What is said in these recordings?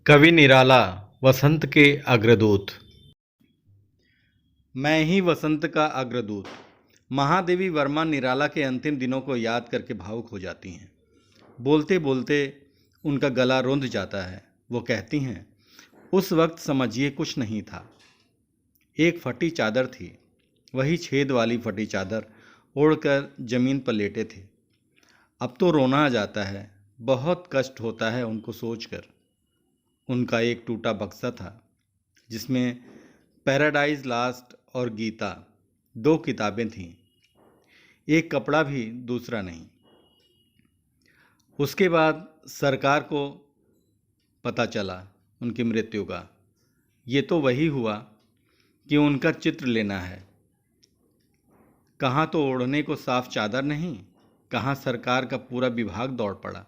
कवि निराला वसंत के अग्रदूत। मैं ही वसंत का अग्रदूत। महादेवी वर्मा निराला के अंतिम दिनों को याद करके भावुक हो जाती हैं। बोलते बोलते उनका गला रुंध जाता है। वो कहती हैं, उस वक्त समझिए कुछ नहीं था। एक फटी चादर थी, वही छेद वाली फटी चादर ओढ़कर जमीन पर लेटे थे। अब तो रोना आ जाता है, बहुत कष्ट होता है उनको सोचकर। उनका एक टूटा बक्सा था जिसमें पैराडाइज लास्ट और गीता, दो किताबें थीं। एक कपड़ा भी दूसरा नहीं। उसके बाद सरकार को पता चला उनकी मृत्यु का। ये तो वही हुआ कि उनका चित्र लेना है। कहाँ तो ओढ़ने को साफ चादर नहीं, कहाँ सरकार का पूरा विभाग दौड़ पड़ा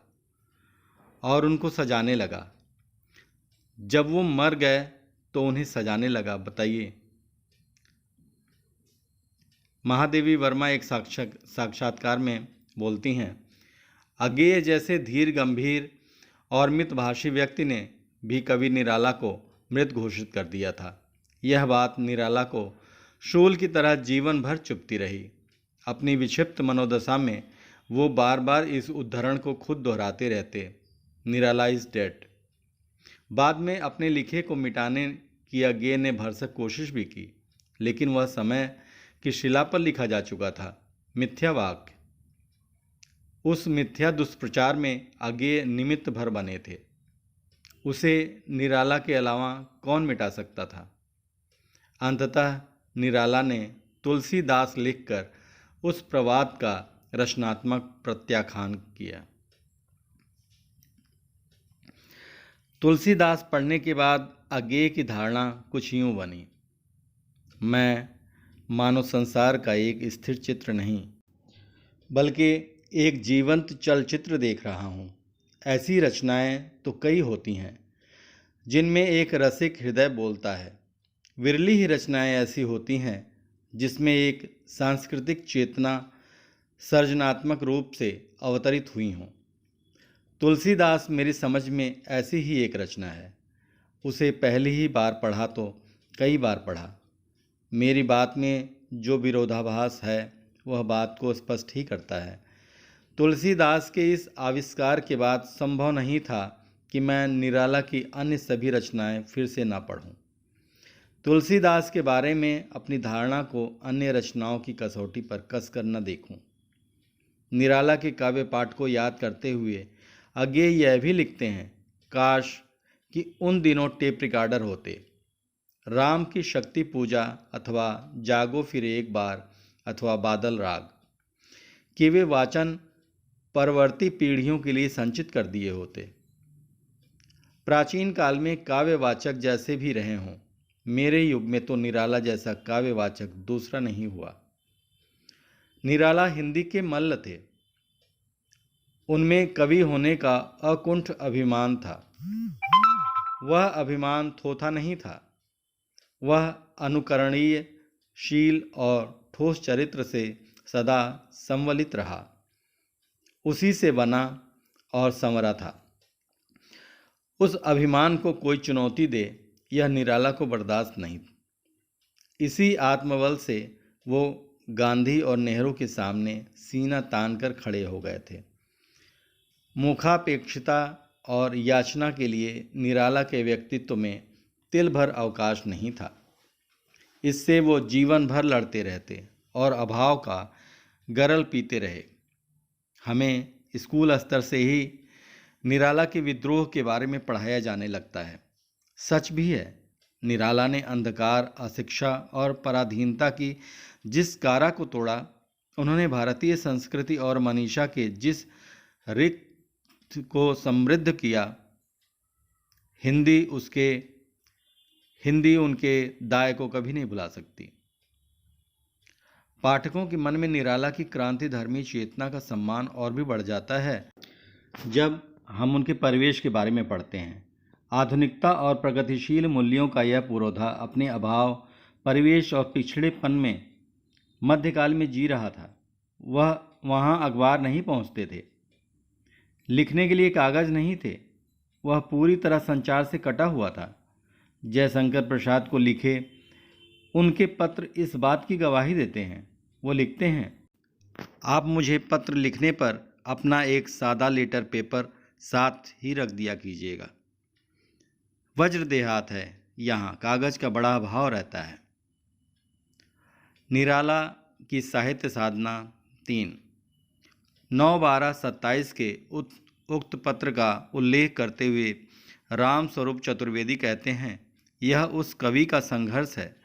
और उनको सजाने लगा। जब वो मर गए तो उन्हें सजाने लगा। बताइए। महादेवी वर्मा एक साक्षात्कार में बोलती हैं, अज्ञेय जैसे धीर गंभीर और मितभाषी व्यक्ति ने भी कवि निराला को मृत घोषित कर दिया था। यह बात निराला को शूल की तरह जीवन भर चुभती रही। अपनी विक्षिप्त मनोदशा में वो बार बार इस उद्धरण को खुद दोहराते रहते, निराला इज डेड। बाद में अपने लिखे को मिटाने की अज्ञेय ने भरसक कोशिश भी की, लेकिन वह समय की शिला पर लिखा जा चुका था। मिथ्या वाक्य। उस मिथ्या दुष्प्रचार में अज्ञेय निमित्त भर बने थे। उसे निराला के अलावा कौन मिटा सकता था। अंततः निराला ने तुलसीदास लिखकर उस प्रवाद का रचनात्मक प्रत्याख्यान किया। तुलसीदास पढ़ने के बाद अज्ञेय की धारणा कुछ यूँ बनी, मैं मानव संसार का एक स्थिर चित्र नहीं बल्कि एक जीवंत चलचित्र देख रहा हूँ। ऐसी रचनाएं तो कई होती हैं जिनमें एक रसिक हृदय बोलता है। विरली ही रचनाएं ऐसी होती हैं जिसमें एक सांस्कृतिक चेतना सर्जनात्मक रूप से अवतरित हुई हों। तुलसीदास मेरी समझ में ऐसी ही एक रचना है। उसे पहली ही बार पढ़ा तो कई बार पढ़ा। मेरी बात में जो विरोधाभास है वह बात को स्पष्ट ही करता है। तुलसीदास के इस आविष्कार के बाद संभव नहीं था कि मैं निराला की अन्य सभी रचनाएं फिर से ना पढ़ूं। तुलसीदास के बारे में अपनी धारणा को अन्य रचनाओं की कसौटी पर कस कर न देखूं। निराला के काव्य पाठ को याद करते हुए अज्ञेय यह भी लिखते हैं, काश कि उन दिनों टेप रिकॉर्डर होते। राम की शक्ति पूजा अथवा जागो फिर एक बार अथवा बादल राग कि वे वाचन परवर्ती पीढ़ियों के लिए संचित कर दिए होते। प्राचीन काल में काव्यवाचक जैसे भी रहे हों, मेरे युग में तो निराला जैसा काव्यवाचक दूसरा नहीं हुआ। निराला हिंदी के मल्ल थे। उनमें कवि होने का अकुंठ अभिमान था। वह अभिमान थोथा नहीं था। वह अनुकरणीय, शील और ठोस चरित्र से सदा संवलित रहा। उसी से बना और संवरा था। उस अभिमान को कोई चुनौती दे, यह निराला को बर्दाश्त नहीं। इसी आत्मबल से वो गांधी और नेहरू के सामने सीना तान कर खड़े हो गए थे। मुखापेक्षिता और याचना के लिए निराला के व्यक्तित्व में तिल भर अवकाश नहीं था। इससे वो जीवन भर लड़ते रहते और अभाव का गरल पीते रहे। हमें स्कूल स्तर से ही निराला के विद्रोह के बारे में पढ़ाया जाने लगता है। सच भी है, निराला ने अंधकार, अशिक्षा और पराधीनता की जिस कारा को तोड़ा, उन्होंने भारतीय संस्कृति और मनीषा के जिस रिक्त को समृद्ध किया, हिंदी उनके दाय को कभी नहीं भुला सकती। पाठकों के मन में निराला की क्रांतिधर्मी चेतना का सम्मान और भी बढ़ जाता है जब हम उनके परिवेश के बारे में पढ़ते हैं। आधुनिकता और प्रगतिशील मूल्यों का यह पुरोधा अपने अभाव, परिवेश और पिछड़ेपन में मध्यकाल में जी रहा था। वह वहाँ अखबार नहीं पहुँचते थे, लिखने के लिए कागज़ नहीं थे, वह पूरी तरह संचार से कटा हुआ था। जयशंकर प्रसाद को लिखे उनके पत्र इस बात की गवाही देते हैं। वो लिखते हैं, आप मुझे पत्र लिखने पर अपना एक सादा लेटर पेपर साथ ही रख दिया कीजिएगा। वज्र देहात है, यहाँ कागज का बड़ा अभाव रहता है। निराला की साहित्य साधना 3। 9/12/27 के उक्त पत्र का उल्लेख करते हुए राम स्वरूप चतुर्वेदी कहते हैं, यह उस कवि का संघर्ष है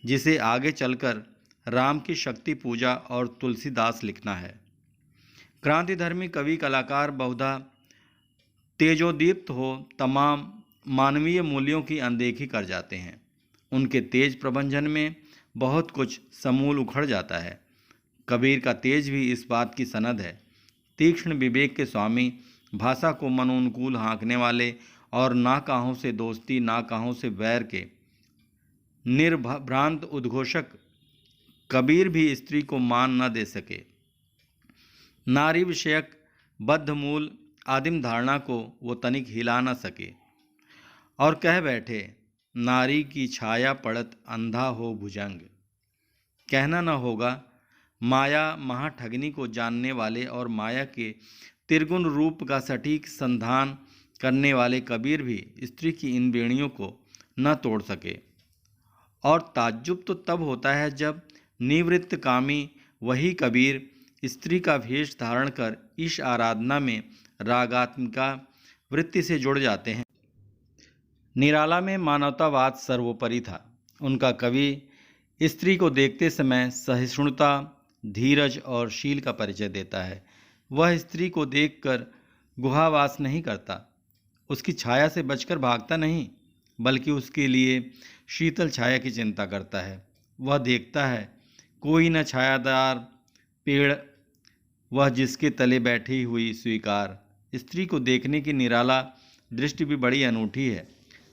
जिसे आगे चलकर राम की शक्ति पूजा और तुलसीदास लिखना है। क्रांतिधर्मी कवि कलाकार बहुधा तेजोदीप्त हो तमाम मानवीय मूल्यों की अनदेखी कर जाते हैं। उनके तेज प्रबंधन में बहुत कुछ समूल उखड़ जाता है। कबीर का तेज भी इस बात की सनद है। तीक्ष्ण विवेक के स्वामी, भाषा को मनोनुकूल हाँकने वाले और ना काहों से दोस्ती ना काहों से वैर के निर्भ्रांत उद्घोषक कबीर भी स्त्री को मान न दे सके। नारी विषयक बद्धमूल आदिम धारणा को वो तनिक हिला न सके और कह बैठे, नारी की छाया पड़त अंधा हो भुजंग। कहना न होगा, माया महाठगनी को जानने वाले और माया के त्रिगुण रूप का सटीक संधान करने वाले कबीर भी स्त्री की इन बेड़ियों को न तोड़ सके। और ताज्जुब तो तब होता है जब निवृत्त कामी वही कबीर स्त्री का भेष धारण कर ईश आराधना में रागात्मिका वृत्ति से जुड़ जाते हैं। निराला में मानवतावाद सर्वोपरि था। उनका कवि स्त्री को देखते समय सहिष्णुता, धीरज और शील का परिचय देता है। वह स्त्री को देखकर गुहावास नहीं करता, उसकी छाया से बचकर भागता नहीं, बल्कि उसके लिए शीतल छाया की चिंता करता है। वह देखता है कोई न छायादार पेड़, वह जिसके तले बैठी हुई स्वीकार। स्त्री को देखने की निराला दृष्टि भी बड़ी अनूठी है।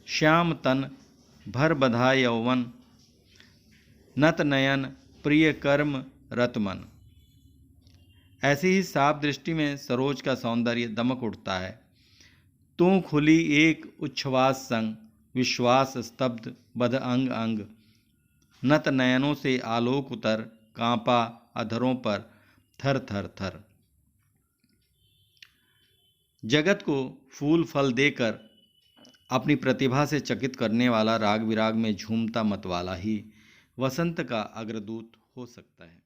श्याम तन, भर बधा यौवन, नत नयन, प्रिय कर्म रतमन। ऐसी ही साफ दृष्टि में सरोज का सौंदर्य दमक उठता है। तू खुली एक उच्छ्वास संग, विश्वास स्तब्ध बध अंग अंग। नत नयनों से आलोक उतर, कांपा अधरों पर थर थर थर। जगत को फूल फल देकर अपनी प्रतिभा से चकित करने वाला राग विराग में झूमता मतवाला ही वसंत का अग्रदूत हो सकता है।